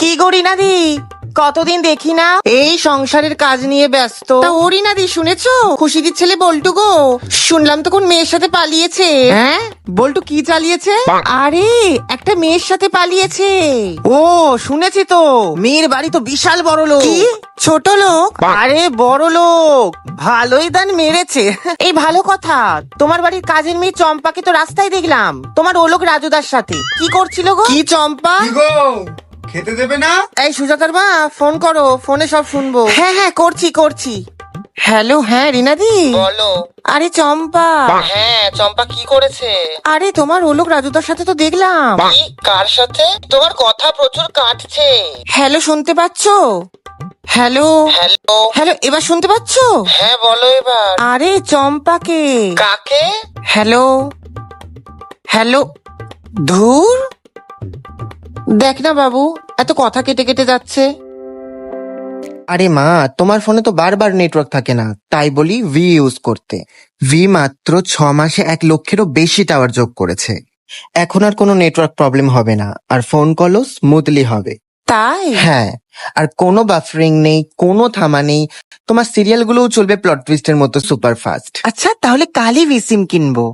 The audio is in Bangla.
কি গো রিনাদি, কতদিন দেখি না। এই সংসারের কাজ নিয়ে ব্যস্ত। তা ও রিনাদি, শুনেছো খুশিদির ছেলে বল্টু গো, শুনলাম তো কোন মেয়ের সাথে পালিয়েছে। হ্যাঁ, বল্টু কি চালিয়েছে? আরে একটা মেয়ের সাথে পালিয়েছে। ও শুনেছি তো, মেয়ের বাড়ি তো বিশাল বড় লোক। কি ছোট লোক? আরে বড় লোক, ভালোই দান মেরেছে। এই ভালো কথা, তোমার বাড়ির কাজের মেয়ে চম্পাকে তো রাস্তায় দেখলাম তোমার ও লোক রাজুদার সাথে। কি করছিল গো? কি চম্পা? কি গো, খেতে দেবে না? এই সুজাতার মা, ফোন করো, ফোনে সব শুনবো। হ্যাঁ হ্যাঁ, করছি করছি। হ্যালো, হ্যাঁ রিনাদি বলো। আরে চম্পা। হ্যাঁ চম্পা কি করেছে? আরে তোমার ওলোক রাজুদার সাথে তো দেখলাম। কি? কার সাথে? তোমার কথা প্রচুর কাটছে। হ্যালো, শুনতে পাচ্ছো? হ্যালো হ্যালো হ্যালো, এবার শুনতে পাচ্ছো? হ্যাঁ বলো এবার। আরে চম্পাকে। কাকে? Hello hello. ধুর, দেখ না বাবু, এত কথা কেটে কেটে যাচ্ছে। আরে মা, তোমার ফোনে তো বারবার নেটওয়ার্ক থাকে না, তাই বলি ভি ইউজ করতে। ভি মাত্র 6 মাসে 1 লক্ষেরও বেশি টাওয়ার যোগ করেছে। এখন আর কোনো নেটওয়ার্ক প্রবলেম হবে না, আর ফোন কলও স্মুথলি হবে। তাই? হ্যাঁ, আর কোনো বাফারিং নেই, কোনো থামা নেই। তোমার সিরিয়াল গুলোও চলবে প্লট টুইস্টের মতো সুপার ফাস্ট। আচ্ছা, তাহলে কালই ভি সিম কিনবো।